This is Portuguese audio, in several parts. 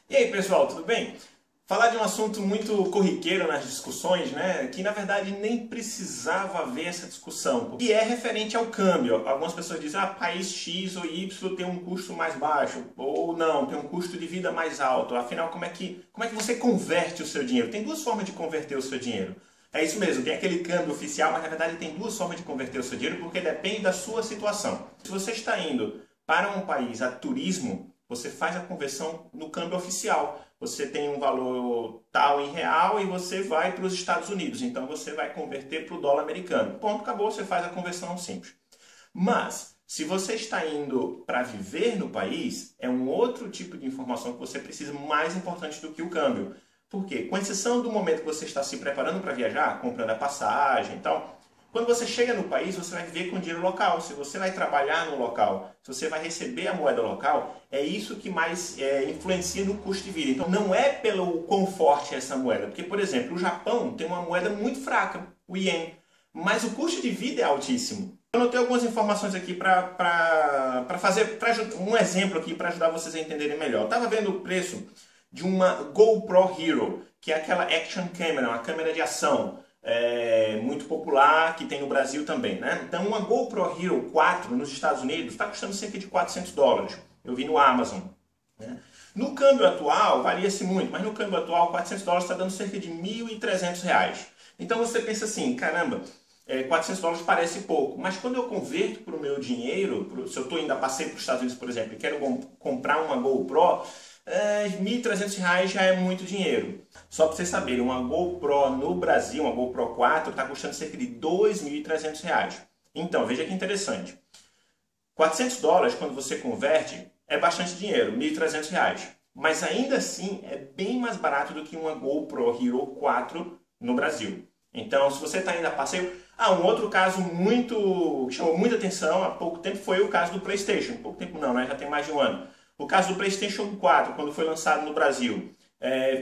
E aí, pessoal, tudo bem? Falar de um assunto muito corriqueiro nas discussões, né? Que na verdade nem precisava haver essa discussão, que é referente ao câmbio. Algumas pessoas dizem, país X ou Y tem um custo mais baixo, ou não, tem um custo de vida mais alto. Afinal, como é que você converte o seu dinheiro? Tem duas formas de converter o seu dinheiro. É isso mesmo, tem aquele câmbio oficial, mas na verdade tem duas formas de converter o seu dinheiro porque depende da sua situação. Se você está indo para um país a turismo, você faz a conversão no câmbio oficial. Você tem um valor tal em real e você vai para os Estados Unidos. Então você vai converter para o dólar americano. Ponto, acabou, você faz a conversão simples. Mas, se você está indo para viver no país, é um outro tipo de informação que você precisa mais importante do que o câmbio. Por quê? Com exceção do momento que você está se preparando para viajar, comprando a passagem e tal, quando você chega no país, você vai viver com dinheiro local. Se você vai trabalhar no local, se você vai receber a moeda local, é isso que mais influencia no custo de vida. Então, não é pelo quão forte é essa moeda. Porque, por exemplo, o Japão tem uma moeda muito fraca, o Yen, mas o custo de vida é altíssimo. Eu anotei algumas informações aqui para fazer um exemplo aqui para ajudar vocês a entenderem melhor. Eu estava vendo o preço de uma GoPro Hero, que é aquela action camera, uma câmera de ação. Muito popular, que tem no Brasil também, né? Então uma GoPro Hero 4 nos Estados Unidos está custando cerca de $400. Eu vi no Amazon, né? No câmbio atual, varia-se muito, mas no câmbio atual, $400 está dando cerca de R$ 1.300. Então você pensa assim, caramba, $400 parece pouco, mas quando eu converto para o meu dinheiro, se eu estou indo a passeio para os Estados Unidos, por exemplo, e quero comprar uma GoPro, R$ 1.300 já é muito dinheiro. Só para vocês saberem, uma GoPro no Brasil, uma GoPro 4, está custando cerca de R$ 2.300. Então, veja que interessante. $400, quando você converte, é bastante dinheiro, R$ 1.300. Mas ainda assim, é bem mais barato do que uma GoPro Hero 4 no Brasil. Então, se você está indo a passeio... um outro caso que chamou muita atenção há pouco tempo foi o caso do PlayStation. Pouco tempo não, né? Já tem mais de um ano. O caso do PlayStation 4, quando foi lançado no Brasil,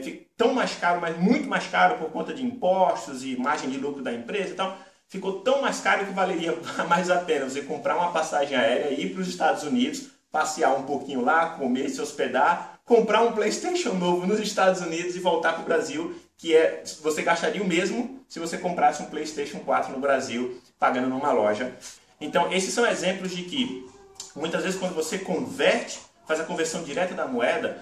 ficou tão mais caro, mas muito mais caro por conta de impostos e margem de lucro da empresa e tal, ficou tão mais caro que valeria mais a pena você comprar uma passagem aérea, ir para os Estados Unidos, passear um pouquinho lá, comer, se hospedar, comprar um PlayStation novo nos Estados Unidos e voltar para o Brasil, você gastaria o mesmo se você comprasse um PlayStation 4 no Brasil, pagando numa loja. Então, esses são exemplos de que, muitas vezes, quando você converte, faz a conversão direta da moeda,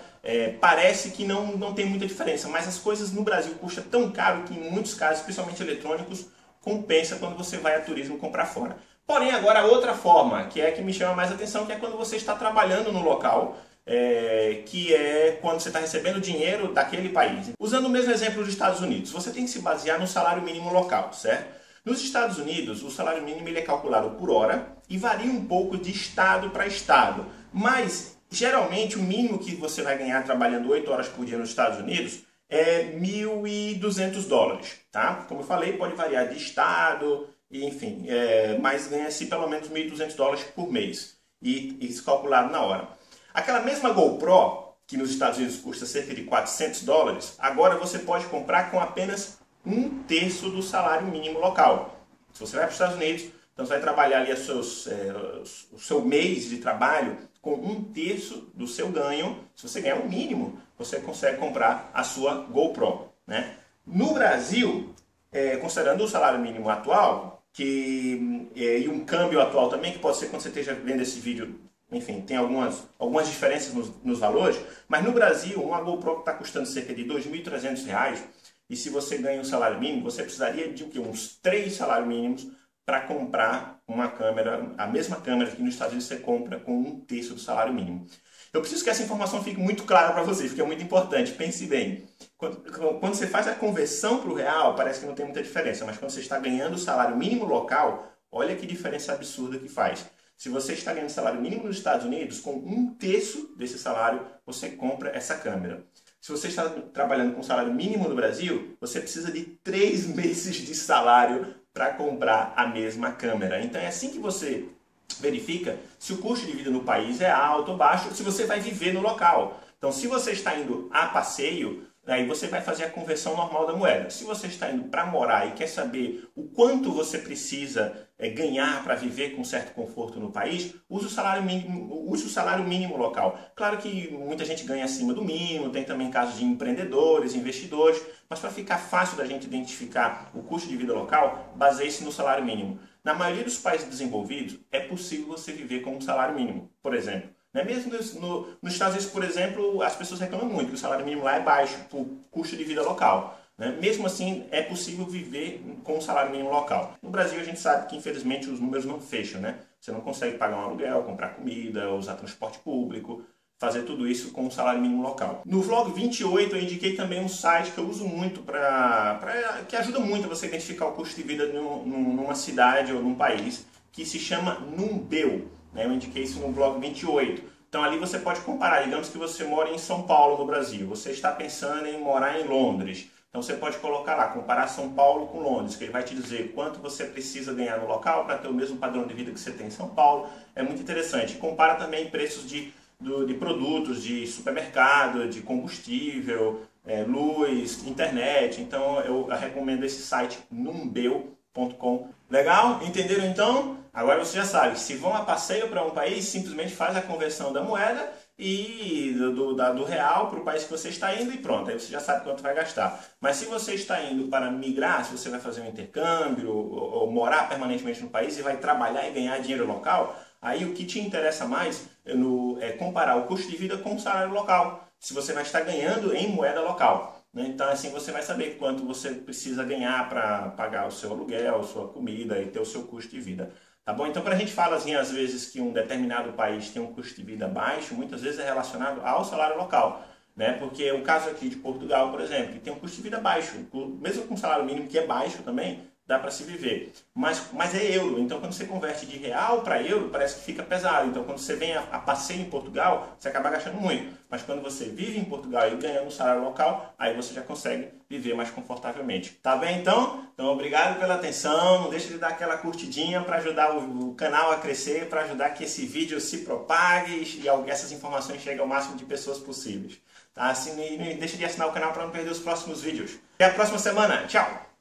parece que não tem muita diferença, mas as coisas no Brasil custam tão caro que em muitos casos, principalmente eletrônicos, compensa quando você vai a turismo comprar fora. Porém, agora a outra forma, que é a que me chama mais atenção, que é quando você está trabalhando no local, que é quando você está recebendo dinheiro daquele país. Usando o mesmo exemplo dos Estados Unidos, você tem que se basear no salário mínimo local, certo? Nos Estados Unidos, o salário mínimo ele é calculado por hora e varia um pouco de estado para estado, mas geralmente o mínimo que você vai ganhar trabalhando 8 horas por dia nos Estados Unidos é $1.200, tá? Como eu falei, pode variar de estado, enfim, mas ganha-se pelo menos $1.200 por mês, e isso calculado na hora. Aquela mesma GoPro, que nos Estados Unidos custa cerca de $400, agora você pode comprar com apenas 1/3 do salário mínimo local. Se você vai para os Estados Unidos, então você vai trabalhar ali o seu mês de trabalho com 1/3 do seu ganho. Se você ganhar o mínimo, você consegue comprar a sua GoPro, né? No Brasil, considerando o salário mínimo atual, e um câmbio atual também, que pode ser quando você esteja vendo esse vídeo, enfim, tem algumas diferenças nos valores, mas no Brasil, uma GoPro está custando cerca de R$ 2.300, e se você ganha um salário mínimo, você precisaria de uns 3 salários mínimos para comprar uma câmera, a mesma câmera que nos Estados Unidos você compra com 1/3 do salário mínimo. Eu preciso que essa informação fique muito clara para vocês, porque é muito importante. Pense bem, quando você faz a conversão para o real, parece que não tem muita diferença, mas quando você está ganhando o salário mínimo local, olha que diferença absurda que faz. Se você está ganhando salário mínimo nos Estados Unidos, com 1/3 desse salário, você compra essa câmera. Se você está trabalhando com salário mínimo no Brasil, você precisa de 3 meses de salário para comprar a mesma câmera. Então é assim que você verifica se o custo de vida no país é alto ou baixo, se você vai viver no local. Então, se você está indo a passeio, aí você vai fazer a conversão normal da moeda. Se você está indo para morar e quer saber o quanto você precisa ganhar para viver com certo conforto no país, use o salário mínimo local. Claro que muita gente ganha acima do mínimo, tem também casos de empreendedores, investidores, mas para ficar fácil da gente identificar o custo de vida local, baseie-se no salário mínimo. Na maioria dos países desenvolvidos, é possível você viver com um salário mínimo, por exemplo. Mesmo nos Estados Unidos, por exemplo, as pessoas reclamam muito que o salário mínimo lá é baixo por custo de vida local. Mesmo assim, é possível viver com um salário mínimo local. No Brasil, a gente sabe que, infelizmente, os números não fecham, né? Você não consegue pagar um aluguel, comprar comida, usar transporte público, fazer tudo isso com um salário mínimo local. No vlog 28, eu indiquei também um site que eu uso muito que ajuda muito a você identificar o custo de vida numa cidade ou num país, que se chama Numbeo. Eu indiquei isso no vlog 28. Então ali você pode comparar, digamos que você mora em São Paulo, no Brasil, você está pensando em morar em Londres. Então você pode colocar lá, comparar São Paulo com Londres, que ele vai te dizer quanto você precisa ganhar no local para ter o mesmo padrão de vida que você tem em São Paulo. É muito interessante. Compara também preços de produtos, de supermercado, de combustível, luz, internet. Então eu recomendo esse site numbeo.com. Legal? Entenderam então? Agora você já sabe, se vão a passeio para um país, simplesmente faz a conversão da moeda e do real para o país que você está indo e pronto, aí você já sabe quanto vai gastar. Mas se você está indo para migrar, se você vai fazer um intercâmbio ou morar permanentemente no país e vai trabalhar e ganhar dinheiro local, aí o que te interessa mais é comparar o custo de vida com o salário local, se você vai estar ganhando em moeda local. Então assim você vai saber quanto você precisa ganhar para pagar o seu aluguel, sua comida e ter o seu custo de vida. Tá bom? Então, quando a gente fala assim, às vezes que um determinado país tem um custo de vida baixo, muitas vezes é relacionado ao salário local. Porque o caso aqui de Portugal, por exemplo, que tem um custo de vida baixo, mesmo com um salário mínimo que é baixo também, dá para se viver. Mas é euro, então quando você converte de real para euro, parece que fica pesado. Então quando você vem a passeio em Portugal, você acaba gastando muito. Mas quando você vive em Portugal e ganha no salário local, aí você já consegue viver mais confortavelmente. Tá bem então? Então obrigado pela atenção, não deixe de dar aquela curtidinha para ajudar o canal a crescer, para ajudar que esse vídeo se propague e essas informações cheguem ao máximo de pessoas possíveis. Tá? Assim, não deixe de assinar o canal para não perder os próximos vídeos. Até a próxima semana. Tchau!